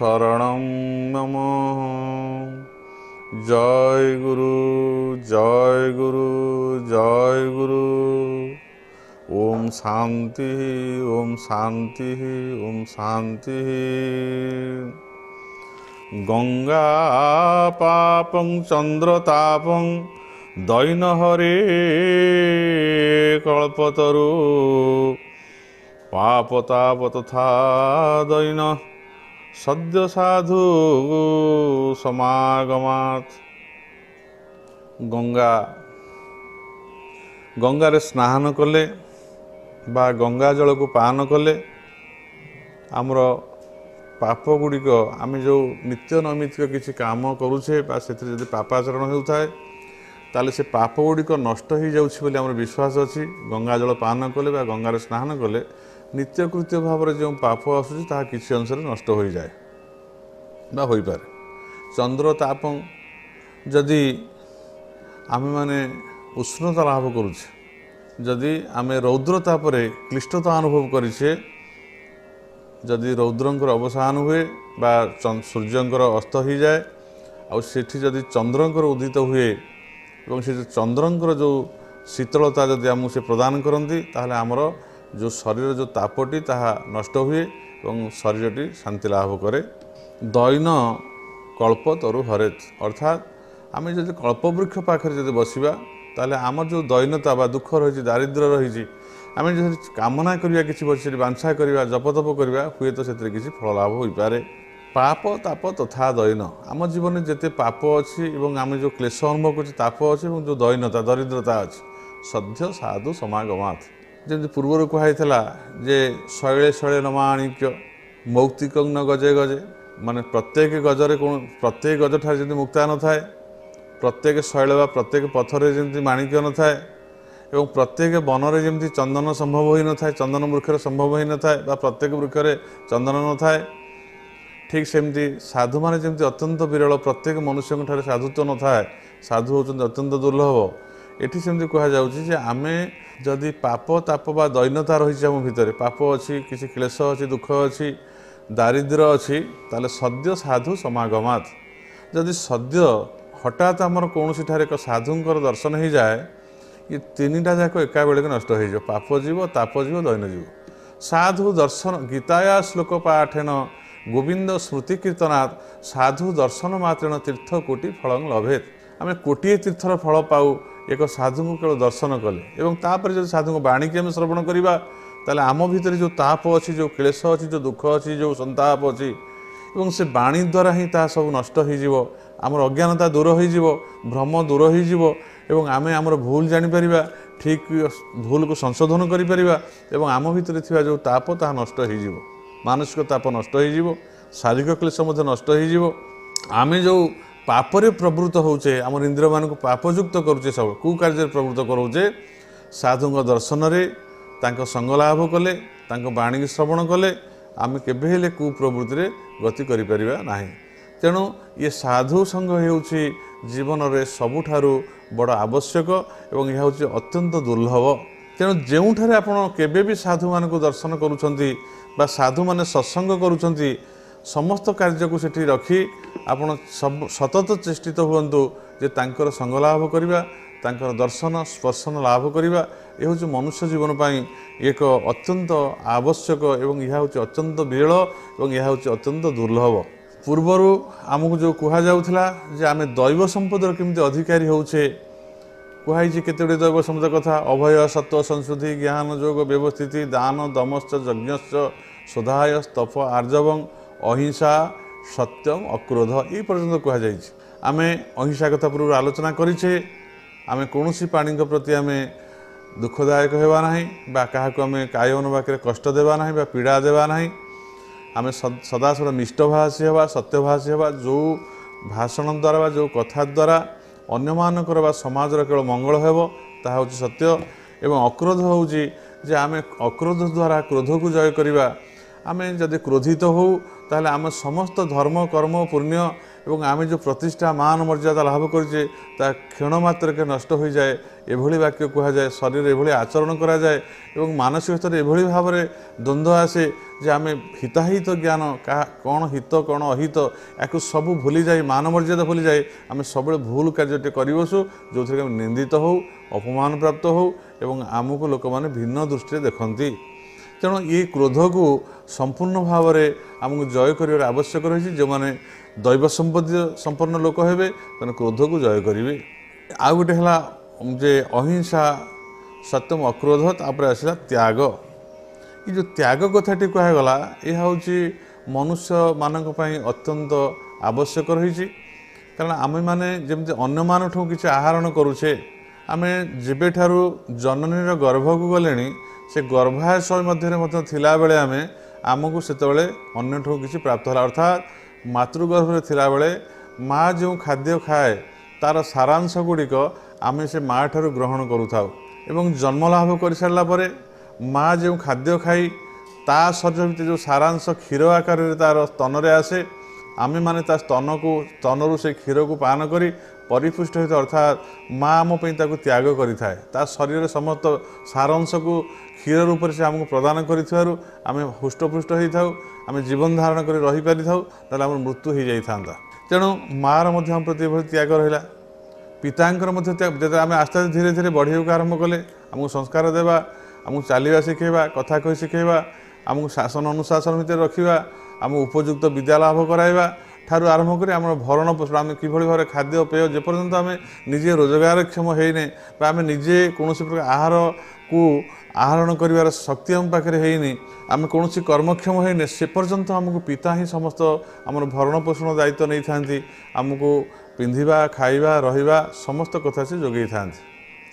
शरणं मम। जय गुरु जय गुरु जय गुरु। ओम शांति ओम शांति ओम शांति। गंगा पापं चंद्रतापं दैनहरे कल्पतरु। पापताप तथा दैन सद्य साधु समागमात्। गंगारे स्नान कले बा गंगा जल को पान कले आमर पाप गुड़िक आम जो नित्य नैमित्तिक किसी काम करुचे से पापाचरण होता है ताले से पाप गुड़िक नष्ट हो जाऊँगी आम विश्वास अच्छी। गंगा जल पान कले बा गंगार स्नान कले नित्यकृत्य भाव में जो पाप आसूँ ता किसी अंश नष्ट हो जाए बा हो पारे। चंद्रताप जदि आम मैंने उष्णता लाभ करुचे जदि आम रौद्रताप क्लिष्टता अनुभव करें जदि रौद्रंकर अवसान हुए बा सूर्यंकर अस्त हो जाए आठी जदि चंद्रंकर उदित हुए और से चंद्रंकर जो शीतलता जदि आमको से प्रदान करती ताहले आमर जो शरीर जो तापटी ताहा नष्ट हुए और शरीरटी शांति लाभ करे। दैन कल्प तरु हरेत अर्थात आम जब कल्पवृक्ष पाखे जब बसवा ताहले आमर जो दैनता बा दुख रही दारिद्र्य रही आम जो कामना करवा कि बस बांछा करवा जपतप करवा हुए तो से किसी फल लाभ हो पारे। पाप ताप तथा दैन आम जीवन में जिते पाप अच्छी आम जो क्लेश अनुभव कर ताप अच्छी और जो दैनता दरिद्रता अच्छी सद्य साधु समागमात्। जमी पूर्वर कहुई जे शैले शैले नमाणिक्य मौक्तिक न गजे गजे माने प्रत्येक गजरे प्रत्येक गज ठार जमी मुक्ता न थाए प्रत्येक शैल बा प्रत्येक पथर जमी माणिक्य न थाए एवं प्रत्येक बनरे जमी चंदन संभव हो न थाए चंदन वृक्षर संभव हो न थाए बा प्रत्येक वृक्षरे चंदन न थाए ठीक सेमती साधु माने जमी अत्यंत विरल प्रत्येक मनुष्य ठारे साधुत्व न थाए साधु होचंती अत्यंत दुर्लभ। एठी सेमती कहा जाउची जे आमे जदि पाप ताप बा दैनता रही आम भितर पाप अच्छी किसी क्लेश अच्छी दुख अच्छी दारिद्र्य अच्छी ताले सद्य साधु समागमात्। जदि सद्य हठात आमर कौन ठारे एक साधुंकर दर्शन हो जाए ये तीनटा जाक एका बेले नष्ट हो पाप जीव ताप जीव दैन जीव। साधु दर्शन गीताया श्लोक पाठेन गोविंद स्मृति कीर्तनात् साधु दर्शन मात्रेण तीर्थ कोटि फल लभेत। आम कोटे तीर्थर फल पाऊ एक साधु को केवल दर्शन कले एवं तापर जो साधु बाणी की आम श्रवण करवा ताले आम भितर जो ताप अच्छी जो क्लेश अच्छी जो दुख अच्छी जो संताप अच्छी एवं से बाणी द्वारा ही ता सब नष्ट हो आमर अज्ञानता दूर हो भ्रम दूर हो आम आमर भूल जापर ठीक भूल को संशोधन करें आम भितर थी जो ताप ता नष्ट हो मानसिक ताप नष्ट हो शारीरिक क्लेश नष्ट हो। आम जो पापरे प्रवृत्त होचे आम इंद्रिय मान को पापयुक्त करुचे सब कुकार्य प्रवृत्त करोचे साधु दर्शन से संग लाभ कले बाणी श्रवण कले आम केबे कुप्रवृत्ति गति करें। तेणु ये साधु संग होउछि जीवन रे सबुठारु बड़ आवश्यक एवं यह हूँ अत्यंत दुर्लभ। तेणु जोठारे आपण केबे भी साधु मान को दर्शन करुछंती बा साधु माने सत्संग करुछंती समस्त कार्य को सेठी रखी आपण सब सतत चेष्टित हुअन्तु जे तांकर संग लाभ करिबा तांकर दर्शन स्पर्शन लाभ करिबा ए हूँ मनुष्य जीवन पाई एक अत्यंत आवश्यक एवं यह हूँ अत्यंत विरल एवं यह हूँ अत्यंत दुर्लभ। पूर्वर आमको जो कह जाऊला जे आम दैव संपदर केमती अधिकारी होचे कहुई केते दैव संपद कथा अभय सत्व संशुद्धि ज्ञान जोग व्यवस्थित दान दमश्च यज्ञश्च सुधाय तप आर्जवं अहिंसा सत्यम अक्रोध ये पर्यंत कहुई आम अहिंसा कथा पूर्व आलोचना करें आम कौन प्राणी प्रति आम दुखदायक होगा ना क्या आम काय अनुवाक्य कष्ट देवा ना बा पीड़ा देवा ना आम सदा सदा मिष्टभाषी हवा सत्यभाषी हवा जो भाषण द्वारा जो कथा द्वारा अन्य मानकर बा समाजर केवल मंगल हेब ताहा हूँ सत्य एवं अक्रोध हूँ जे आम अक्रोध द्वारा क्रोध को जय करवा आम जदि क्रोधित हो ताहले आम समस्त धर्म कर्म पुण्य এবং আমি যে ପ୍ରତିଷ୍ଠା ମାନ ମର୍ଯ୍ୟାଦା ଲାଭ କରିଛେ ତାହା କ୍ଷଣ ମାତ୍ରକେ ନଷ୍ଟ ହୋଇଯାଏ। ଏଭଳି ବାକ୍ୟ କୁହାଯାଏ, ଶରୀରରେ ଏଭଳି ଆଚରଣ କରାଯାଏ ଏବଂ ମାନସିକ ସ୍ତରରେ ଏଭଳି ଭାବରେ ଦ୍ୱନ୍ଦ୍ୱ ଆସେ ଯେ ଆମେ ହିତାହିତ ଜ୍ଞାନ କାହା କ'ଣ ହିତ କ'ଣ ଅହିତ ୟାକୁ ସବୁ ଭୁଲିଯାଇ ମାନ ମର୍ଯ୍ୟାଦା ଭୁଲିଯାଇ ଆମେ ସବୁବେଳେ ଭୁଲ କାର୍ଯ୍ୟଟେ କରିବସୁ, ଯେଉଁଥିରେ ଆମେ ନିନ୍ଦିତ ହେଉ, ଅପମାନ ପ୍ରାପ୍ତ ହେଉ ଏବଂ ଆମକୁ ଲୋକମାନେ ଭିନ୍ନ ଦୃଷ୍ଟିରେ ଦେଖନ୍ତି। ତେଣୁ ଏ କ୍ରୋଧକୁ ସମ୍ପୂର୍ଣ୍ଣ ଭାବରେ ଆମକୁ ଜୟ କରିବାର ଆବଶ୍ୟକ ରହିଛି। ଯେଉଁମାନେ ଦୈବ ସମ୍ପତ୍ତି ସମ୍ପନ୍ନ ଲୋକ ହେବେ ତେଣୁ କ୍ରୋଧକୁ ଜୟ କରିବେ। ଆଉ ଗୋଟେ ହେଲା ଯେ ଅହିଂସା, ସତ୍ୟମ, ଅକ୍ରୋଧ, ତାପରେ ଆସିଲା ତ୍ୟାଗ। ଏ ଯେଉଁ ତ୍ୟାଗ କଥାଟି କୁହାଗଲା ଏହା ହେଉଛି ମନୁଷ୍ୟମାନଙ୍କ ପାଇଁ ଅତ୍ୟନ୍ତ ଆବଶ୍ୟକ ରହିଛି। କାରଣ ଆମେମାନେ ଯେମିତି ଅନ୍ୟମାନଠୁ କିଛି ଆହରଣ କରୁଛେ, ଆମେ ଯେବେଠାରୁ ଜନନୀର ଗର୍ଭକୁ ଗଲେଣି ସେ ଗର୍ଭାଶୟ ମଧ୍ୟରେ ମଧ୍ୟ ଥିଲାବେଳେ ଆମକୁ ସେତେବେଳେ ଅନ୍ୟଠୁ କିଛି ପ୍ରାପ୍ତ ହେଲା। ଅର୍ଥାତ୍ ମାତୃଗର୍ଭରେ ଥିଲାବେଳେ ମା ଯେଉଁ ଖାଦ୍ୟ ଖାଏ ତାର ସାରାଂଶ ଗୁଡ଼ିକ ଆମେ ସେ ମା ଠାରୁ ଗ୍ରହଣ କରୁଥାଉ ଏବଂ ଜନ୍ମ ଲାଭ କରିସାରିଲା ପରେ ମା ଯେଉଁ ଖାଦ୍ୟ ଖାଇ ତା ଶରୀର ଭିତରେ ଯେଉଁ ସାରାଂଶ କ୍ଷୀର ଆକାରରେ ତାର ସ୍ତନରେ ଆସେ, ଆମେମାନେ ତା ସ୍ତନରୁ ସେ କ୍ଷୀରକୁ ପାନ କରି ପରିପୁଷ୍ଟ ହୋଇଥାଉ। ଅର୍ଥାତ୍ ମା ଆମ ପାଇଁ ତାକୁ ତ୍ୟାଗ କରିଥାଏ, ତା ଶରୀରରେ ସମସ୍ତ ସାରାଂଶକୁ କ୍ଷୀର ରୂପରେ ସେ ଆମକୁ ପ୍ରଦାନ କରିଥିବାରୁ ଆମେ ହୃଷ୍ଟପୃଷ୍ଟ ହୋଇଥାଉ, ଆମେ ଜୀବନ ଧାରଣ କରି ରହିପାରିଥାଉ, ତାହେଲେ ଆମର ମୃତ୍ୟୁ ହୋଇଯାଇଥାନ୍ତା। ତେଣୁ ମାଆର ମଧ୍ୟ ଆମ ପ୍ରତି ଏଭଳି ତ୍ୟାଗ ରହିଲା। ପିତାଙ୍କର ମଧ୍ୟ ଯେତେବେଳେ ଆମେ ଆସ୍ତେ ଆସ୍ତେ ଧୀରେ ଧୀରେ ବଢ଼ିବାକୁ ଆରମ୍ଭ କଲେ, ଆମକୁ ସଂସ୍କାର ଦେବା, ଆମକୁ ଚାଲିବା ଶିଖାଇବା, କଥା କହି ଶିଖାଇବା, ଆମକୁ ଶାସନ ଅନୁଶାସନ ଭିତରେ ରଖିବା, ଆମକୁ ଉପଯୁକ୍ତ ବିଦ୍ୟା ଲାଭ କରାଇବା ଠାରୁ ଆରମ୍ଭ କରି ଆମର ଭରଣ ପୋଷଣ, ଆମେ କିଭଳି ଭାବରେ ଖାଦ୍ୟ ପେୟ, ଯେପର୍ଯ୍ୟନ୍ତ ଆମେ ନିଜେ ରୋଜଗାରକ୍ଷମ ହେଇନେ ବା ଆମେ ନିଜେ କୌଣସି ପ୍ରକାର ଆହାରକୁ ଆହରଣ କରିବାର ଶକ୍ତି ଆମ ପାଖରେ ହେଇନି, ଆମେ କୌଣସି କର୍ମକ୍ଷମ ହେଇନେ, ସେ ପର୍ଯ୍ୟନ୍ତ ଆମକୁ ପିତା ହିଁ ସମସ୍ତ ଆମର ଭରଣ ପୋଷଣ ଦାୟିତ୍ୱ ନେଇଥାନ୍ତି। ଆମକୁ ପିନ୍ଧିବା, ଖାଇବା, ରହିବା ସମସ୍ତ କଥା ସେ ଯୋଗାଇଥାନ୍ତି।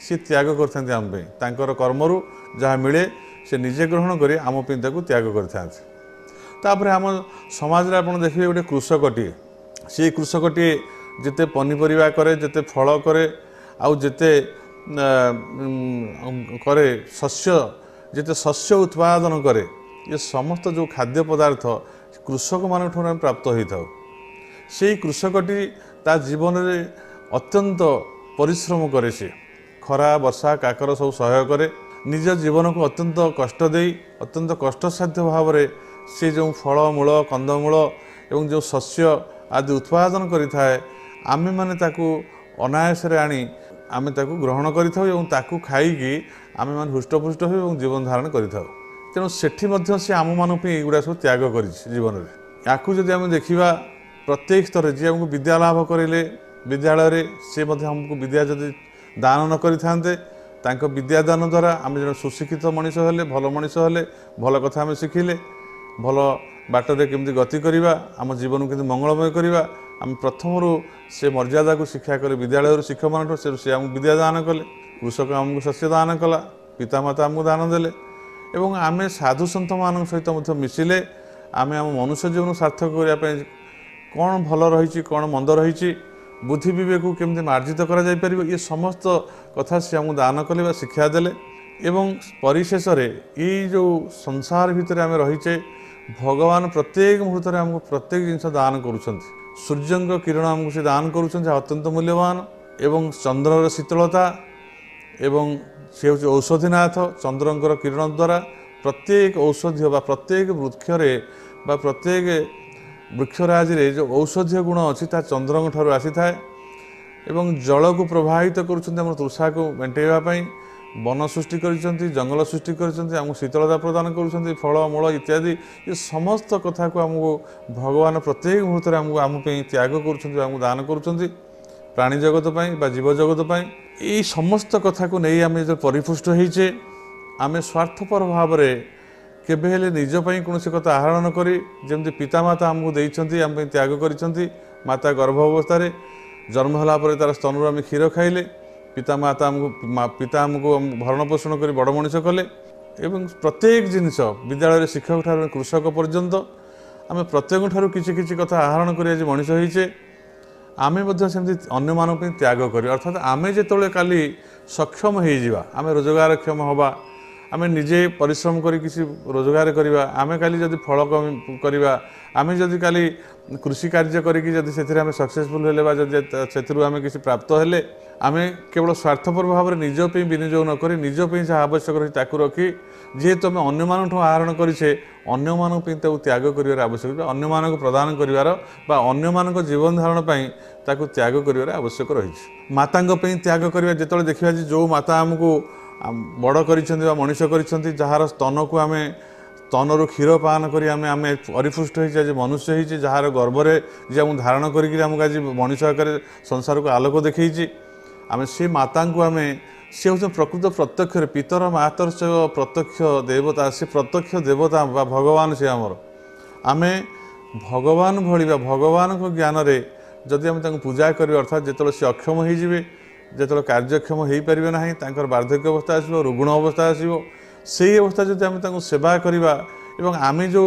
ସେ ତ୍ୟାଗ କରିଥାନ୍ତି ଆମ ପାଇଁ, ତାଙ୍କର କର୍ମରୁ ଯାହା ମିଳେ ସେ ନିଜେ ଗ୍ରହଣ କରି ଆମ ପାଇଁ ତାକୁ ତ୍ୟାଗ କରିଥାନ୍ତି। ତାପରେ ଆମ ସମାଜରେ ଆପଣ ଦେଖିବେ ଗୋଟେ କୃଷକଟିଏ, ସେଇ କୃଷକଟିଏ ଯେତେ ପନିପରିବା କରେ, ଯେତେ ଫଳ କରେ, ଆଉ ଯେତେ କରେ ଶସ୍ୟ, ଯେତେ ଶସ୍ୟ ଉତ୍ପାଦନ କରେ, ଏ ସମସ୍ତ ଯେଉଁ ଖାଦ୍ୟ ପଦାର୍ଥ କୃଷକମାନଙ୍କଠାରୁ ଆମେ ପ୍ରାପ୍ତ ହୋଇଥାଉ। ସେଇ କୃଷକଟି ତା ଜୀବନରେ ଅତ୍ୟନ୍ତ ପରିଶ୍ରମ କରେ, ସେ ଖରା ବର୍ଷା କାକର ସବୁ ସହ୍ୟ କରେ, ନିଜ ଜୀବନକୁ ଅତ୍ୟନ୍ତ କଷ୍ଟ ଦେଇ ଅତ୍ୟନ୍ତ କଷ୍ଟସାଧ୍ୟ ଭାବରେ ସେ ଯେଉଁ ଫଳମୂଳ, କନ୍ଦମୂଳ ଏବଂ ଯେଉଁ ଶସ୍ୟ ଆଦି ଉତ୍ପାଦନ କରିଥାଏ, ଆମେମାନେ ତାକୁ ଅନାୟାସରେ ଆଣି ଆମେ ତାକୁ ଗ୍ରହଣ କରିଥାଉ ଏବଂ ତାକୁ ଖାଇକି ଆମେମାନେ ହୃଷ୍ଟପୃଷ୍ଟ ହୋଇ ଏବଂ ଜୀବନ ଧାରଣ କରିଥାଉ। ତେଣୁ ସେଠି ମଧ୍ୟ ସେ ଆମମାନଙ୍କ ପାଇଁ ଏଗୁଡ଼ା ସବୁ ତ୍ୟାଗ କରିଛି ଜୀବନରେ। ୟାକୁ ଯଦି ଆମେ ଦେଖିବା, ପ୍ରତ୍ୟେକ ସ୍ତରରେ ଯିଏ ଆମକୁ ବିଦ୍ୟା ଲାଭ କରିଲେ ବିଦ୍ୟାଳୟରେ, ସେ ମଧ୍ୟ ଆମକୁ ବିଦ୍ୟା ଯଦି ଦାନ ନ କରିଥାନ୍ତେ, ତାଙ୍କ ବିଦ୍ୟାଦାନ ଦ୍ୱାରା ଆମେ ଜଣେ ସୁଶିକ୍ଷିତ ମଣିଷ ହେଲେ, ଭଲ ମଣିଷ ହେଲେ, ଭଲ କଥା ଆମେ ଶିଖିଲେ, ଭଲ ବାଟରେ କେମିତି ଗତି କରିବା, ଆମ ଜୀବନକୁ କେମିତି ମଙ୍ଗଳମୟ କରିବା, ଆମେ ପ୍ରଥମରୁ ସେ ମର୍ଯ୍ୟାଦାକୁ ଶିକ୍ଷା କଲେ ବିଦ୍ୟାଳୟରୁ ଶିକ୍ଷକମାନଙ୍କଠୁ। ସେ ଆମକୁ ବିଦ୍ୟା ଦାନ କଲେ, କୃଷକ ଆମକୁ ଶସ୍ୟ ଦାନ କଲା, ପିତାମାତା ଆମକୁ ଦାନ ଦେଲେ ଏବଂ ଆମେ ସାଧୁସନ୍ଥମାନଙ୍କ ସହିତ ମଧ୍ୟ ମିଶିଲେ ଆମେ ଆମ ମନୁଷ୍ୟ ଜୀବନକୁ ସାର୍ଥକ କରିବା ପାଇଁ କ'ଣ ଭଲ ରହିଛି, କ'ଣ ମନ୍ଦ ରହିଛି, ବୁଦ୍ଧି ବିବେକକୁ କେମିତି ମାର୍ଜିତ କରାଯାଇପାରିବ, ଏ ସମସ୍ତ କଥା ସେ ଆମକୁ ଦାନ କଲେ ବା ଶିକ୍ଷା ଦେଲେ। ଏବଂ ପରିଶେଷରେ ଏଇ ଯେଉଁ ସଂସାର ଭିତରେ ଆମେ ରହିଛେ, ଭଗବାନ ପ୍ରତ୍ୟେକ ମୁହୂର୍ତ୍ତରେ ଆମକୁ ପ୍ରତ୍ୟେକ ଜିନିଷ ଦାନ କରୁଛନ୍ତି। ସୂର୍ଯ୍ୟଙ୍କ କିରଣ ଆମକୁ ସେ ଦାନ କରୁଛନ୍ତି, ଅତ୍ୟନ୍ତ ମୂଲ୍ୟବାନ, ଏବଂ ଚନ୍ଦ୍ରର ଶୀତଳତା, ଏବଂ ସେ ହେଉଛି ଔଷଧିନାଥ। ଚନ୍ଦ୍ରଙ୍କର କିରଣ ଦ୍ୱାରା ପ୍ରତ୍ୟେକ ଔଷଧୀୟ ବା ପ୍ରତ୍ୟେକ ବୃକ୍ଷରେ ବା ପ୍ରତ୍ୟେକ ବୃକ୍ଷରାଜିରେ ଯେଉଁ ଔଷଧୀୟ ଗୁଣ ଅଛି ତାହା ଚନ୍ଦ୍ରଙ୍କ ଠାରୁ ଆସିଥାଏ। ଏବଂ ଜଳକୁ ପ୍ରବାହିତ କରୁଛନ୍ତି ଆମର ତୃଷାକୁ ମେଣ୍ଟାଇବା ପାଇଁ, ବନ ସୃଷ୍ଟି କରିଛନ୍ତି, ଜଙ୍ଗଲ ସୃଷ୍ଟି କରିଛନ୍ତି, ଆମକୁ ଶୀତଳତା ପ୍ରଦାନ କରୁଛନ୍ତି, ଫଳ ମୂଳ ଇତ୍ୟାଦି। ଏ ସମସ୍ତ କଥାକୁ ଆମକୁ ଭଗବାନ ପ୍ରତ୍ୟେକ ମୁହୂର୍ତ୍ତରେ ଆମ ପାଇଁ ତ୍ୟାଗ କରୁଛନ୍ତି, ଆମକୁ ଦାନ କରୁଛନ୍ତି, ପ୍ରାଣୀ ଜଗତ ପାଇଁ ବା ଜୀବଜଗତ ପାଇଁ। ଏଇ ସମସ୍ତ କଥାକୁ ନେଇ ଆମେ ଯେତେବେଳେ ପରିପୁଷ୍ଟ ହେଇଛେ, ଆମେ ସ୍ୱାର୍ଥପର ଭାବରେ କେବେ ହେଲେ ନିଜ ପାଇଁ କୌଣସି କଥା ଆହରଣ କରି, ଯେମିତି ପିତାମାତା ଆମକୁ ଦେଇଛନ୍ତି, ଆମ ପାଇଁ ତ୍ୟାଗ କରିଛନ୍ତି, ମାତା ଗର୍ଭ ଅବସ୍ଥାରେ ଜନ୍ମ ହେଲା ପରେ ତାର ସ୍ତନରୁ ଆମେ କ୍ଷୀର ଖାଇଲେ, ପିତା ଆମକୁ ଭରଣ ପୋଷଣ କରି ବଡ଼ ମଣିଷ କଲେ ଏବଂ ପ୍ରତ୍ୟେକ ଜିନିଷ ବିଦ୍ୟାଳୟରେ ଶିକ୍ଷକ ଠାରୁ କୃଷକ ପର୍ଯ୍ୟନ୍ତ ଆମେ ପ୍ରତ୍ୟେକଙ୍କ ଠାରୁ କିଛି କିଛି କଥା ଆହରଣ କରି ଆଜି ମଣିଷ ହେଇଛେ। ଆମେ ମଧ୍ୟ ସେମିତି ଅନ୍ୟମାନଙ୍କ ପାଇଁ ତ୍ୟାଗ କରିବା, ଅର୍ଥାତ୍ ଆମେ ଯେତେବେଳେ କାଲି ସକ୍ଷମ ହେଇଯିବା, ଆମେ ରୋଜଗାରକ୍ଷମ ହେବା, आम निजे परिश्रम कर किसी रोजगार करवा आम काली जदि फल करवा आम जदि काली कृषि कार्य करें सक्सेसफुल हेले से आम किसी प्राप्त हेले आम केवल स्वार्थपर भाव में निजप विनियोग नक निजप जहाँ आवश्यक रही रखी जेहेतु आम अन्य आहरण करे अन्य त्याग कर आवश्यक अन्य प्रदान कर जीवन धारण त्याग कर आवश्यक रही माता त्याग करवा जो देखा जो माता आमको बड़ कर मनीष कर जार स्तन को आम स्तनर क्षीर पान कर आम परिपुष्ट होती आज मनुष्य होती जार गर्भरे जी आम धारण करके आज मनीष आकार संसार को आलोक देखी आम से माता को आम सी हूँ प्रकृत प्रत्यक्ष पितर मातर से प्रत्यक्ष देवता से प्रत्यक्ष देवता बा भगवान से आमर आम भगवान भली भगवान को ज्ञान रे जदि आम पूजा करें अर्थात जो सी अक्षम होइजिबे जो कार्यक्षम हो पारे ना वार्धक्य अवस्था आसो रुग्ण अवस्था आसो से अवस्था जब आम सेवा करवा एवं आम जो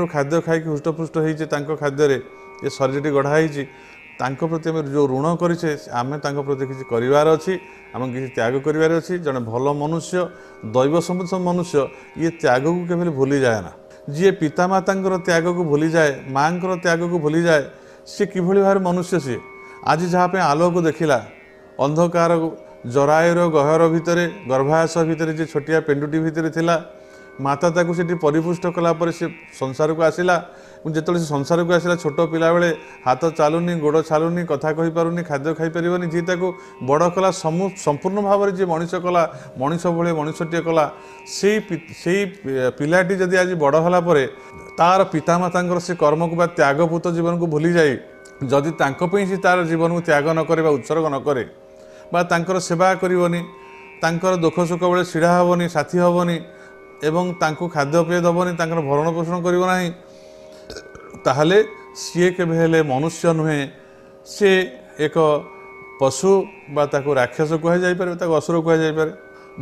खाद्य खाई हृष्टपुष्ट होते खाद्य ये शरीर गढ़ाई प्रति आम जो ऋण करे आम प्रति किसी करार अच्छी आम किसी त्याग करार अच्छी जड़े भल मनुष्य दैव सम्बन्ध मनुष्य ये त्याग को केवल भूली जाए ना जी पितामाता त्याग को भूली जाए माँ त्याग को भूली जाए सी कि भाव मनुष्य सी आज जहाँ आलोक देखला अंधकार जरायर गहर भितर गर्भाशय भितर जी छोटिया पेंडुटी भितर थिला माता ताकू से परिपुष्ट कलापर से संसार को आसला जो संसार को आसला छोट पिला बेले हाथ चलुनी गोड़ चलुनी कथा कही पारुनी खाद्य खाई पारिबनी जी ताकू बड़ कला संपूर्ण भाव में जी मनीष कला मनीष भाई मनुष्यटे कला से पिलाटी जदि आज बड़ होला परे तार पितामाता से कर्म को त्यागपूत जीवन को भूली जाए जदि से तार जीवन को त्याग न करे उत्सर्ग न करे तांकर सेवा करनी तांकर दुख सुख बेले छिड़ा हेनी साथी हेनी एवं तांको खाद्यपेय दबनी तांकर भरण पोषण करिवो नाही ताहले सी केबे मनुष्य नुहे से एक पशु बा ताको राक्षस कह जाई पारे ताको असुर कह जाई पारे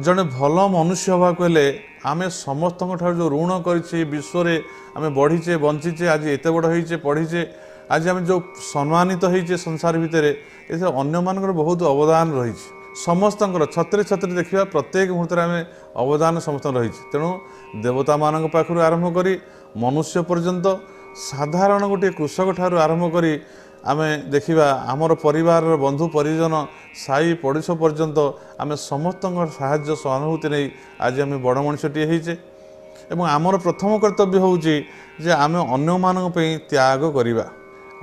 जड़े भल मनुष्य हवा कहले आम समस्त जो ऋण कर विश्व में आम बढ़ीचे बंचीचे आज एत बड़ होइचे पढ़ीचे आज आम जो सम्मानित होइचे संसार भितर ये अन्य मान बहुत अवदान रही समस्त छत्रे छत्रे देखा प्रत्येक मुहूर्त आम अवदान समस्त रही तेणु देवता मान पाखु आरंभ कर मनुष्य पर्यंत साधारण गोटे कृषक ठार आरंभ कर आम देखा आमर परिवार बंधु परिजन साई पड़ोश पर्यंत आम समस्त साहाय्य सहानुभूति नहीं आज आम बड़ मनुष्यटे होइचे एवं आमर प्रथम कर्तव्य होउची जे आम अन्य मानक पई त्याग करिबा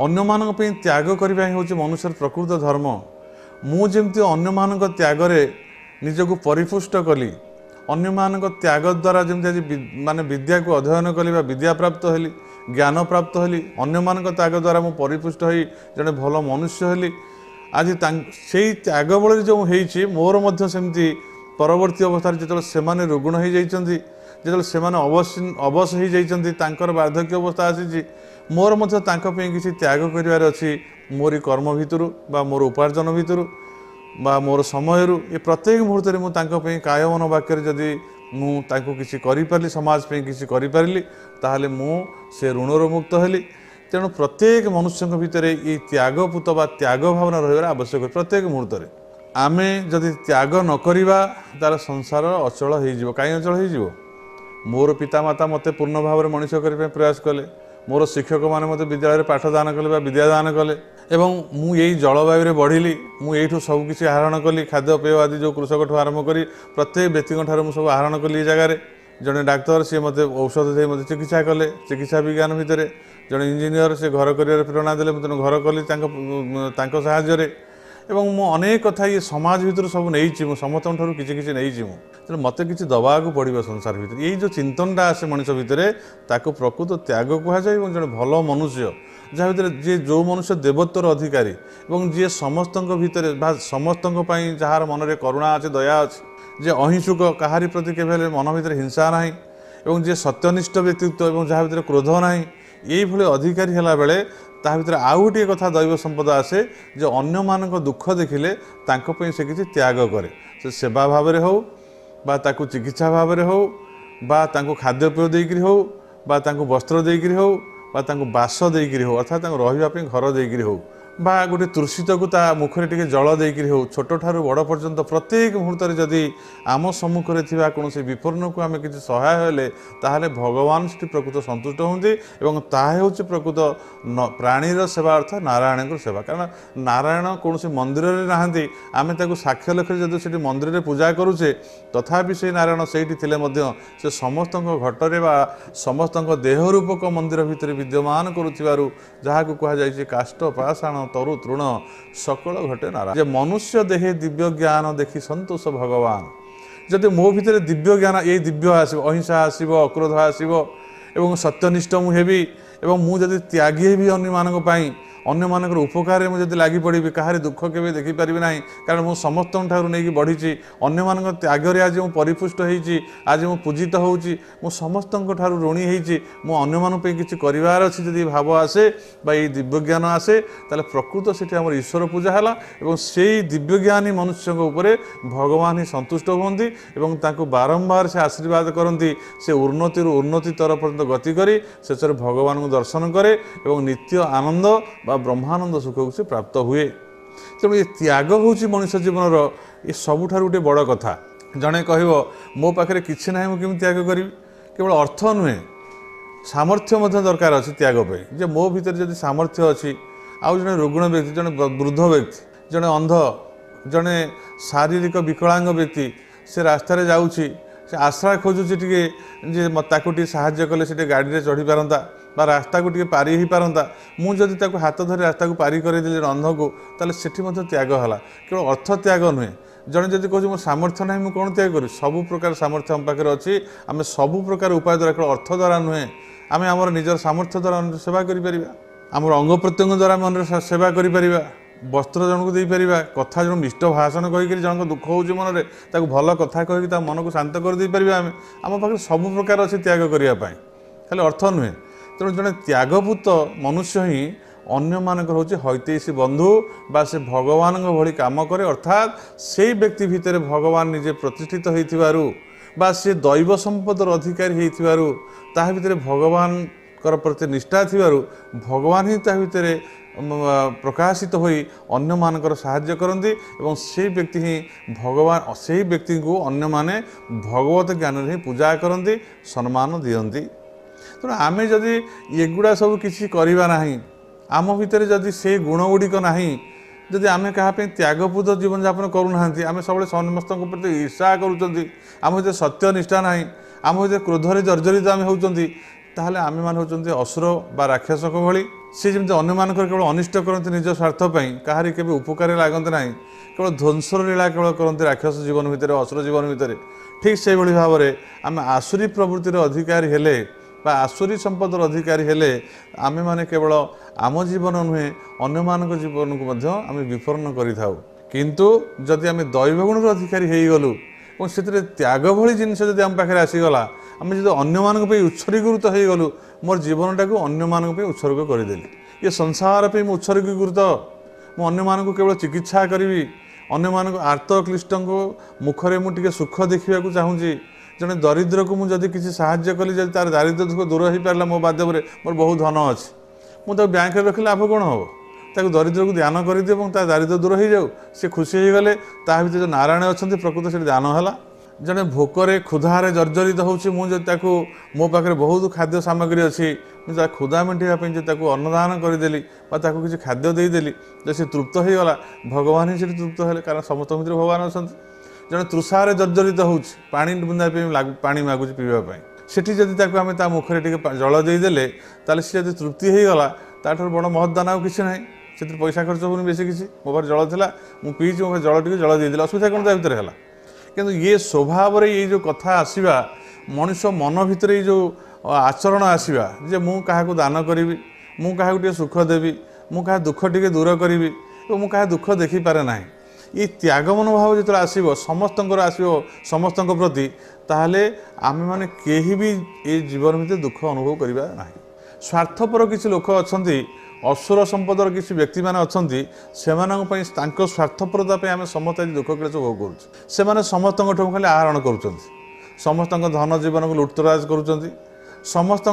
अन्य मानक पई त्याग करिबा होउची मनुष्यर प्रकृत धर्म मु जेमती अन्य मानक त्याग रे निजको परिपुष्ट कली अन्य मानक त्याग द्वारा जमती आज माने विद्या को अध्ययन कली विद्या प्राप्त हेली ज्ञान प्राप्त हेली अन्य मानक त्याग द्वारा मु परिपुष्ट होई जने भल मनुष्य हेली आज से त्याग बल जो होइछि मोर मध्य सेमती परवर्ती अवस्था जो सेमाने रुग्ण हो जाइछन्ति जो सेमाने अवश हो जाइछन्ति तांकर वार्धक्य अवस्था आसी मोर मध्य तांको पे किसी त्याग करिवार अछि मोरी कर्म भितरु बा मोर उपार्जन भितरु बा मोर समय ये प्रत्येक मुहूर्त में मुझे काय मन वाक्य जदि मुझे किसी करी समाज पे किसी करी ताहले मु से ऋणर मुक्त हेली तेणु प्रत्येक मनुष्य भितर ये त्यागपूत बा त्याग भावना रहा आवश्यक प्रत्येक मुहूर्त में आम जदि त्याग न करिबा तार संसार अचल हो कहीं अचल हो मोर पितामाता मते पूर्ण भाव में मनीष करने प्रयास कले मोर शिक्षक मैंने मत विद्यालय पाठदान कले विद्यादान कले एवं मु यही जलवायु बढ़िली मुझू सबकि आहरण कली खाद्यपेय आदि जो कृषक आरंभ कर प्रत्येक व्यक्ति सब आहरण कली जगार जड़े डाक्तर सी मत औषध दे मत चिकित्सा कले चिकित्सा विज्ञान भितर जड़े इंजीनियर से घर कर प्रेरणा देले तेणु घर कली साहाय्य एवं मु अनेक कथा ये समाज भितर सब नहीं समस्त किसी नहीं तेणु मत कि दवा को पड़ो संसार भितर यही जो चिंतनटा आसे मनीष भितर ताको प्रकृत त्याग कहुए जड़े भल मनुष्य जहाँ भर जी जो मनुष्य देवत्वर अधिकारी और जी समस्त भितर समस्त जार मन में करुणा अच्छे दया अच्छे जे अहिंसुक कहारी प्रति केवल मन भर हिंसा ना और जी सत्यनिष्ठ व्यक्तित्व और जहाँ भर क्रोध ना ये अधिकारी है बेले ता भर आउ गोटे कथा दैव संपद आसे जो अन्य मान दुख देखिले से किसी त्याग करे से सेवा भाव में हो बा ताकू चिकित्सा भाव में हो बा ताकू खाद्यपेय देकर हो बा ताकू वस्त्र देकर हो बा ताकू बास देकर हो अर्थात रही घर देकर हो बा गोटे तुलसीत को ता मुखरे टिके जल देकर हो छोट ठारू बड़ पर्यंत प्रत्येक मुहूर्त जदि आम सम्मुखें थी कौन विपन्न को आम किसी सहाय हेले ताहले भगवान से प्रकृत संतुष्ट होती और ताहे हूँ प्रकृत प्राणीर सेवा अर्थ नारायण सेवा कारण नारायण कौन मंदिर में नहांती आम साक्ष्य लक्ष्य जदि से मंदिर में पूजा करुचे तथापि से नारायण से से समस्त घटरे बा समस्त देह रूपक मंदिर भितर विद्यमान करुथिबारु जहाकु कहा जाय काष्ठ पाषाण तरु तृण सकल घटे नारायण जे मनुष्य देहे दिव्य ज्ञान देखी संतोष भगवान जदि मो भितर दिव्य ज्ञान ये दिव्य आसो अहिंसा आसो अक्रोध आसो एवं सत्यनिष्ठ मुझे एवं मुझे त्यागी हेबी अन्य मानकर उपकार में जब लगी पड़ी कहार दुख के देखिपारि ना कारण मुझ समस्त नहीं बढ़ी अन्य मान त्यागरे आज मुझे परिपुष्ट होती आज मुझे पूजित होउची मु समस्त ऋणी होती मुझे अन्य किसी करार अच्छी जब भाव आसे ये दिव्य ज्ञान आसे ताले प्रकृत से आम ईश्वर पूजा है और से दिव्यज्ञानी मनुष्य भगवान ही संतुष्ट होती बारंबार से आशीर्वाद करती से उन्नति उन्नति तर पर्यंत गति करी शेष भगवान को दर्शन करे और नित्य आनंद ब्रह्मानंद सुख को से प्राप्त हुए। तेणु ये त्याग हूँ मनुष्य जीवन ये सबुठ गोटे बड़ कथा जड़े कह मो पाखे किसी ना मुझे त्याग करी केवल अर्थ नुहे सामर्थ्य दरकार अच्छे त्याग जे मो भीतर जब सामर्थ्य अच्छी आउ जड़े रुग्ण व्यक्ति जड़े वृद्ध व्यक्ति जड़े अंध जड़े शारीरिक विकलांग व्यक्ति से रास्तार जाऊँगी से आश्रा खोजुची टे साहाय्य कले से गाड़ी में चढ़ी पारंता बा रास्ता को पारि ही पारंता मुझे हाथ धरी रास्ता को पारि करदेली अंध को ताले सेठी त्याग है केवल अर्थ त्याग नुहे जड़े जब कह मोर सामर्थ्य ना मुझे कौन त्याग करी सबू प्रकार सामर्थ्य आम पाखे अच्छी आम सबू प्रकार उपाय द्वारा केवल अर्थ द्वारा नुहे आम आम निजर सामर्थ्य द्वारा सेवा करें आम अंग प्रत्यंग द्वारा मन सेवा करें वस्त्र जन को देपर कथा जन मिष्ट भाषण कहीकि जन दुख हो मन में भल कथा कहीकि मन को शांत कर दे पार आम पाखे सबू प्रकार अच्छे त्याग करने खाली अर्थ नुहे तेणु जड़े त्यागपूत मनुष्य ही अन्य मानकर हूँ हैतेशी बंधु बा से भगवान भली काम करे अर्थात से व्यक्ति भितर भगवान निजे प्रतिष्ठित होइथिबारु बा से दैव संपदर अधिकारी होइथिबारु भितर भगवान प्रति निष्ठा थिबारु भगवान ही भितर प्रकाशित होई अन्य मानकर साहाय्य करती एवं से व्यक्ति ही भगवान से व्यक्ति को अन्य माने भगवत ज्ञान ही पूजा करती सम्मान दियंती। तेणु आम जदि एगुड़ा सब किसी करवा ना आम भितर जदि से गुण गुड़िक ना जदि आम क्या त्यागपूत जीवन यापन करूना आम सब समस्त प्रति ईर्षा करुँच सत्यनिष्ठा ना आम भर क्रोधरे जर्जरित आम होती ताहले आम मान होती असुर बा राक्षसक भली सी जमी अन्य मानकर केवल अनिष्ट करते निज स्वार्थपाई कहारी के उपकार लगते ना केवल ध्वंसर लीला केवल करते राक्षस जीवन भितर असुर जीवन भितर ठीक से भाव में आम आसुरी प्रवृत्तिर अधिकारी हेले बा आसुरी संपदर अधिकारी हेले आमे माने केवल आम जीवन नुहे अन्य मानक जीवन को आम विफरण करिथाउ किंतु जदि आम दैवगुणर अधिकारी हो गलु और से त्याग भली जिनस जब आम पाखे आसीगला आम जो अन्य मानक उत्सर्गीकृत हो गलु मोर जीवनटा को अन्य मानक उत्सर्ग करदेली ये संसार पे उत्सर्गीकृत मुझे अन्य केवल चिकित्सा करी अन्य मानक आर्त क्लिष्ट मुखरे मुझे सुख देखा चाहूँगी जड़े दरिद्र को मुझे किसी साहाय्य कली जब तार दारिद्र दुख दूर हो पारा मो माध्यम मोर बहुत धन अच्छी मुझे बैंक रखिले लाभ कौन हम ताकू दरिद्र को दान करदे दारिद्र दूर हो जाऊ सी खुशी हो गले भितर जो नारायण अच्छा प्रकृत से दान है जड़े भोकरे क्षुधारे जर्जरित होती मो पाखे बहुत खाद्य सामग्री अच्छी मुझे क्षुधा मेटापी जो अन्नदान करदेली किसी खाद्य देदेली जब से तृप्त हो गला भगवान ही तृप्त है कारण समस्त भर भगवान अच्छा जड़े तृषारे जर्जरित होनी बुंदा पानी मागुच पीवाई सेठी जदि आम ता मुखरे टे जल देदेले ताले सी जब तृप्ति हो गला ताठर बड़ महदान आउ कि ना से पैसा खर्च होनी बेस किसी मो पास जल था मुझे मो जल टे जल देदेली असुविधा कौन भितर है किंतु ये स्वभाव ये जो कथा आसवा मनुष्य मन भितर जो आचरण आसवा जे मु क्या दान करी मु क्या सुख देवी मु क्या दुख टे दूर करी मु क्या दुख देखिपारे ना ये त्याग मनोभाव जो आसो समस्त आसो समस्त प्रति ताहले आम मैंने कहीं भी ये जीवन भितर दुख अनुभव करवा ना स्वार्थपर किसी लोक अच्छा असुर संपदर किसी व्यक्ति मैंने अच्छा से स्वार्थपरता आम समस्त आज दुख क्लेश भोग कर समस्त खाली आहरण कर समस्त धन जीवन को लुटतराज कर समस्त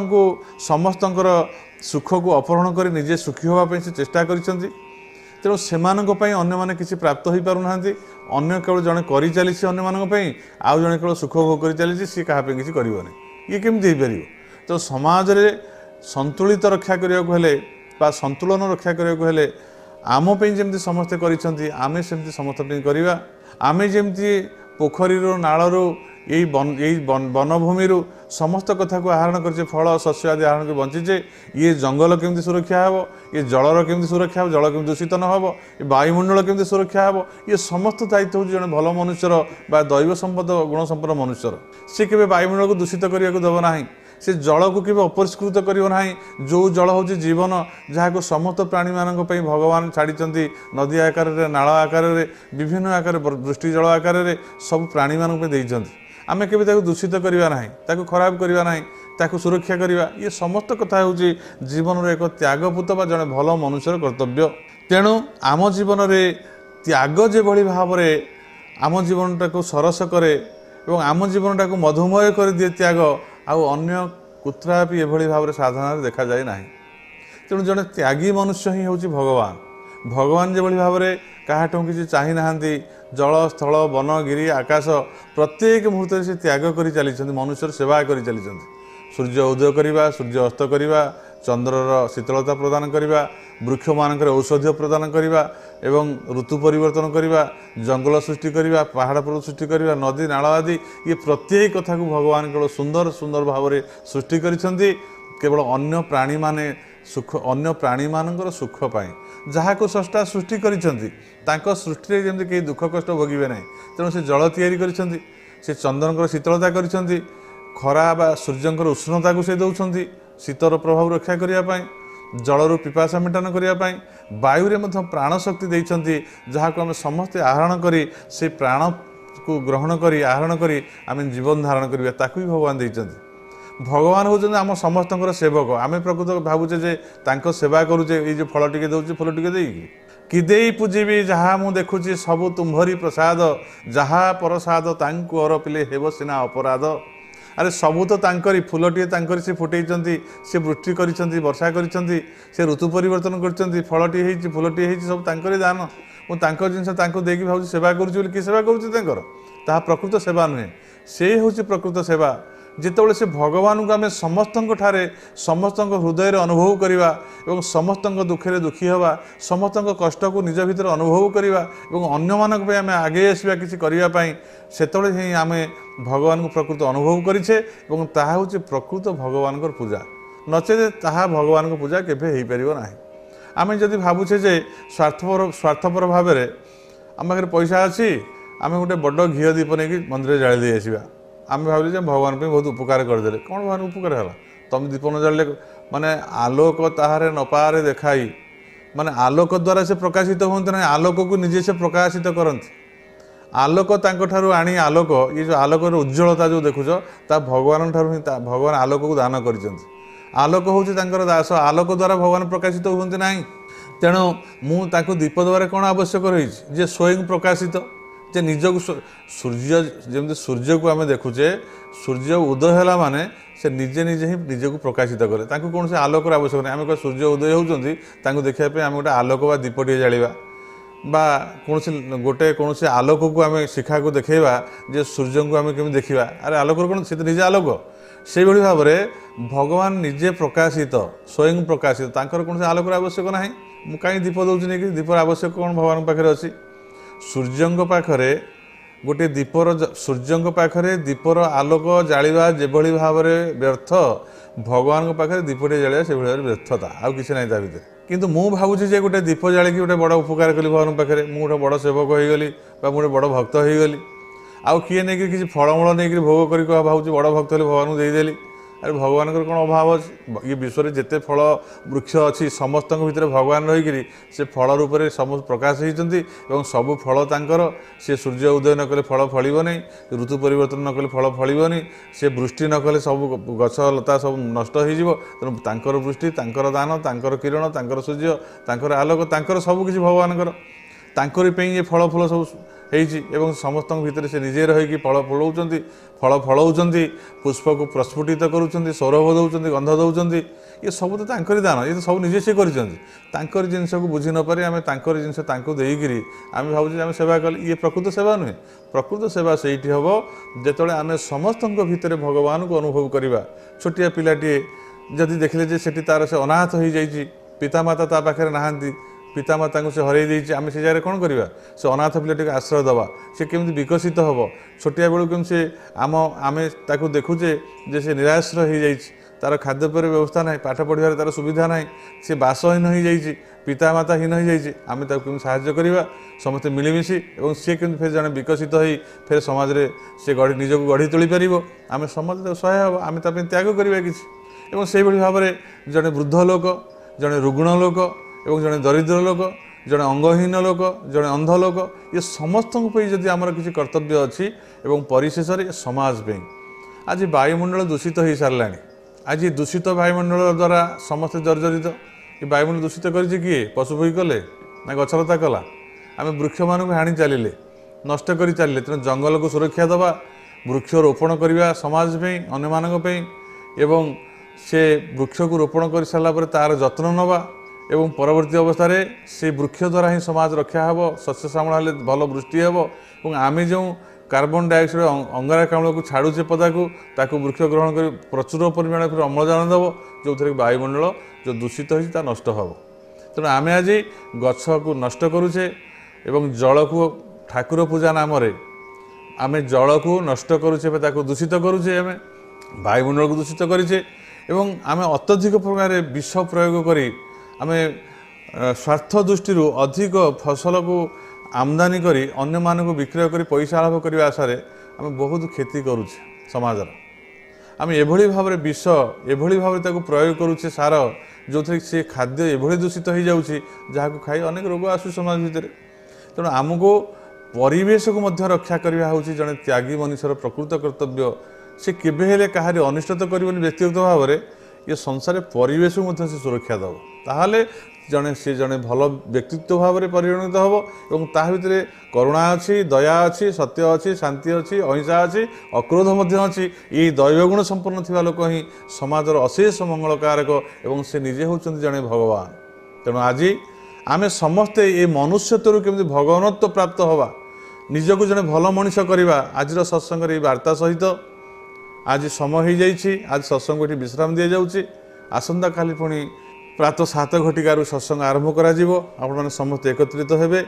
सुख को अपहरण कर निजे सुखी होगापी से चेष्टा कर तेणु से अन्य किसी प्राप्त हो पार ना अन्य केवल जड़े कर चली अन्य आउ जड़े केवल सुख भोग कर चली सी क्या किसी करनी ये केमती हो पार तो समाज रे संतुलित रक्षा करने संतुलन रक्षा करने आमपाई जमी समस्ते करें सेमती समस्त करवा आमे जमी पोखरी नालू यही वनभूमि समस्त कथा को आहरण कर फल शस्य आदि आहरण कर बंचीचे ये जंगल केमती सुरक्षा हे ये जलर केमती सुरक्षा हे जल केमती दूषित न हो ये वायुमंडल केमती सुरक्षा हे ये समस्त दायित्व हूँ जड़े भल मनुष्यर बा दैव संपद गुण संपन्न मनुष्यर सी के वायुमंडल को दूषित करने को देव ना से जल को केवे अपरिष्कृत करना जो जल हूँ जीवन जहाँ को समस्त प्राणी मान भगवान छाड़ी नदी आकार नाल आकार विभिन्न आकार वृष्टि जल आकार सब प्राणी मान आमे केवे ताको दूषित करवा ना ताको खराब करवा ना ताको सुरक्षा करवा ये समस्त कथा हूँ जीवन एक त्यागपूत बा जड़े भल मनुष्यर कर्तव्य तेणु आम जीवन में त्याग जो भाव में आम जीवनटा को सरस करे और आम जीवनटा को मधुमय कर दिए त्याग अन्य कुत्रापि एभली भाव साधना देखा जाए ना तेणु जड़े त्यागी मनुष्य ही हूँ भगवान भगवान जो भाव में क्या किसी चाह ना जल स्थल वन गिरी आकाश प्रत्येक मुहूर्त से त्याग कर चली मनुष्य सेवा कर चली सूर्य उदय करवा सूर्य अस्त करवा चंद्रर शीतलता प्रदान करवा वृक्ष मानकर औषधीय प्रदान करवा एवं ऋतु परिवर्तन करवा जंगल सृष्टि करवा पहाड़ पर्वत सृष्टि करवा नदी नाल आदि ये प्रत्येक कथा को भगवान केवल सुंदर सुंदर भाव में सृष्टि करिसेंती केवल अन्य प्राणी माने सुख अन्य प्राणी मानकर सुख पाए जहाँ को स्रष्टा सृष्टि करिसेंती तांको सृष्टि जमी कहीं दुख कष्ट भोगे ना तेणु से जल तैयारी करिसेंती से चंद्रकर शीतलता करिसेंती खरा बा सूर्यंकर उष्णता को से दौरान शीतर प्रभाव रक्षा करने जलरू पिपासा मिटन करने वायु में प्राण शक्ति देती जहाँ को आम समस्ते आहरण करी से प्राण को ग्रहण करी आहरण करी आम जीवन धारण करवा ताकू भी भगवान देते भगवान होउछन आम समस्त सेवक आम प्रकृत भावुचे जे तांको सेवा करुचे ये जो फल टिके दउचे फल टिके देई कि देई पूजिबी जहाँ मु देखुची सबु तुम्भरी प्रसाद जहाँ प्रसाद तांको अर पिले हेब सिना अपराध अरे सबू तो तांकरी फूलटे तांकरी से फुटेइचंती से वृष्टि करिसंती वर्षा करिसंती से ऋतु परिवर्तन करिसंती फलटी हेइची फूलटी हेइची सब तांकरी दान मु तांको जिनस तांको देकी भाउची सेवा करूची बोली कि सेवा करूची तांकर ता प्रकृत सेवा नुहे से होची प्रकृत सेवा जितेबाला से भगवान को आम समस्त समस्त हृदय अनुभव करवा और समस्त दुखे दुखी हवा समस्त कष्ट को निज भीतर अनुभव करवा और अन्य मानक आम आगे आसवा किसी करने से ही आम भगवान को प्रकृत अनुभव करें हूँ प्रकृत भगवान पूजा नचे ताहा भगवान को पूजा केवे हो पार ना आम जदि भावुचे जे स्वार्थपर भाव में आम पाखे पैसा अच्छी आम गोटे बड़ घी दीप नहीं मंदिर जाली दे आसवा आम भाविले जे भगवान पे बहुत उपकार करदे कौन भगवान उपकार है तुम दीप न जाले माने आलोक ताहारे नपारे देखाई माने आलोक द्वारा से प्रकाशित होते ना आलोक को निजे से प्रकाशित करती आलोक तांको आनी आलोक ये जो आलोक उज्ज्वलता जो देखुच ता भगवान ठारू भगवान आलोक को दान कर आलोक हूँ दास आलोक द्वारा भगवान प्रकाशित होती ना तेणु मुझे दीप द्वारा कौन आवश्यक रही जे स्वयं प्रकाशित जे निजक सूर्य जमी सूर्य को आम देखुचे सूर्य उदय है माने से निजे निजे ही निजे को प्रकाशित करे ताकू कौन से आलोक आवश्यक नहीं आम कह सूर्य उदय होती देखापी आम गोटे आलोक बा दीपटे जाड़ा बा कौन गोटे कौन से आलोक को आम शिखा को देखा जे सूर्य को आम केमी देखा अरे आलोक कौन से निजे आलोक से भाव में भगवान निजे प्रकाशित स्वयं प्रकाशित तांकर कौन से आलोक आवश्यक ना मुझे कहीं दीप दूसरी नहीं कि दीपर आवश्यक कौन भगवान पाखे अच्छी सूर्य पाखरे गोटे दीपर सूर्य पाखरे दीपर आलोक जाड़ा जो भाव में व्यर्थ भगवान पाखे दीपटे जाड़ा से भाव व्यर्थता आउ कि ना भर किंतु मु भावुची जे गोटे दीप जाड़ी गोटे बड़ उपकार कली भगवान पाखे मुझे बड़ सेवक हो गली गोटे बड़ भक्त हो गली आउ किए नहीं कि फलमूल नहीं भोग कर भावुँ बड़ भक्त हेल्ले भगवान को देदेली अरे भगवान कौन अभाव अच्छे ये विश्व में जिते फल वृक्ष अच्छी समस्त भितर भगवान रहीकि से फल रूप से सब प्रकाश होती सब फल तांकर से सूर्य उदय न कले फल फलिब नहीं ऋतु परिवर्तन न कले फल फलिब नहीं से वृष्टि न कले सब गछ लता सब नष्ट हो तेणु तांकर वृष्टि तांकर दान तांकर किरण तांकर सूर्य तांकर आलोक तांकर सबकिछि भगवानकर तांकरी ये फल फल सब एवं समस्त भितर से निजे रही फल फलौंट पुष्प को प्रस्फुटित करुँच सौरभ दौरान गंध दौरान ये सब तो तांकरी दान, ये तो सब निजे से कर जिनस को बुझी नपारे आम तर जिनस देकरी आम भावुँ आम सेवा कले ये प्रकृत सेवा नुहे। प्रकृत सेवा से हम जो आम समस्त भितर भगवान को अनुभव करवा। छोटिया पिलाटे जदि देखले जे सेठी तार से अनाथ हो जाइए, पितामाता ता पाखे नहांती, पितामाता को से हरई देछि, आम से जगह कौन करवा, से अनाथ पिलाटी आश्रय दवा, से केमि विकसित हम छोटिया बेलू केमि से आम आम ताकू देखुचे जे से निराश्रय हो जाइए, तार खाद्यपर व्यवस्था ना, पाठ पढ़ार तार सुविधा ना, सी बासहीन हो जाइए, पितामाताहीन हो जाइए, आम ताकू साहाय्य करवा समस्ते मिलमिशि और सी केमि फिर जड़े विकसित हो फिर समाज में से निजक गढ़ी तोली पार आम समस्त सहाय हम आम त्याग करवा कि से भाव में जड़े वृद्ध लोक, जड़े रुग्ण लोक और जड़े दरिद्र लोक, जड़े अंगहीन लोक, जड़े अंध लोक, ये समस्त जदि आमर किसी कर्तव्य अच्छी और परिशेष समाज पे आज वायुमंडल दूषित हो सारा। आज दूषित वायुमंडल द्वारा समस्त जर्जरित। ये वायुमंडल दूषित कर किए पशुपक्षी कले ना गछलता कला, आम वृक्ष मानक हाणी चलिए नष्ट कर चलिए। तेणु जंगल को सुरक्षा दवा, वृक्ष रोपण करवा समाज पे अन्य मानक एवं से वृक्ष को रोपण कर सारापर तार जत्न नवा एवं परवर्ती अवस्था से वृक्ष द्वारा ही समाज रक्षा हे, शस्य श्यामल भल वृष्टि हे और आम जो कार्बन डाइऑक्साइड अंगारकाम्ल को छाड़ुचे पदा को ताकू वृक्ष ग्रहण कर प्रचुर परिमाण फिर अम्लजान देव जो थे वायुमंडल जो दूषित हो नष्ट हे। तेणु आम आज गछ को नष्ट करुचे एवं जल को ठाकुर पूजा नाम आम जल को नष्ट करुचे ताकू दूषित करुचे, आम वायुमंडल को दूषित करें एवं आम अत्यधिक प्रकार विष प्रयोग करी आम स्वार्थ दृष्टि अधिक फसल को आमदानी करी अन्य मानक विक्रय कर पैसा लाभ करने आशा आम बहुत क्षति करुचे समाज। आम एभली भाव में विष एभली भाव में प्रयोग करुचे सार जो थे से खाद्य एभली दूषित हो जाऊँगी जहाँ खाई अनेक रोग आसु समाज भितर। तेणु आमको परिवेश को मध्य रक्षा करवा हूँ जड़े त्यागी मनुष्यर प्रकृत कर्तव्य। से केबे हेले कहारी अनिष्ट तो करबनी व्यक्तिगत भाव में, ये संसार परिवेश को से सुरक्षा दब ताहले जड़े सी जड़े भल व्यक्तित्व भाव में परिगणित हम और ता भितर करुणा अच्छी, दया अच्छी, सत्य अच्छी, शांति अच्छी, अहिंसा अच्छी, अक्रोध अच्छी। ये दैवगुण संपन्न थिबा लोक ही समाजर अशेष मंगलकारक और से निजे होचंती जड़े भगवान। तेणु आज आम समस्ते ये मनुष्यत्व केमती भगवानत्व प्राप्त हवा, निजक जड़े भल मनीष करवा। आज सत्संग वार्ता सहित आज समय हो जाइए, आज सत्संग ये विश्राम दि जाऊँगी। आसंता काली पुणी प्रातः 7 घटिकार सत्संग आरंभ करा आपण मैंने समस्त एकत्रित हेबे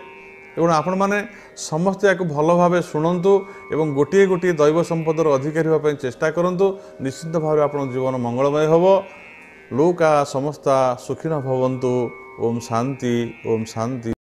और आपण मैंने समस्ते या भल भाव शुणु और गोटे गोटे दैव संपदर अधिकारी होगा चेष्टा करूँ। निश्चित भाव आप जीवन मंगलमय हम। लोका समस्ता सुखिन भवन्तु। ओम शांति, ओम शांति।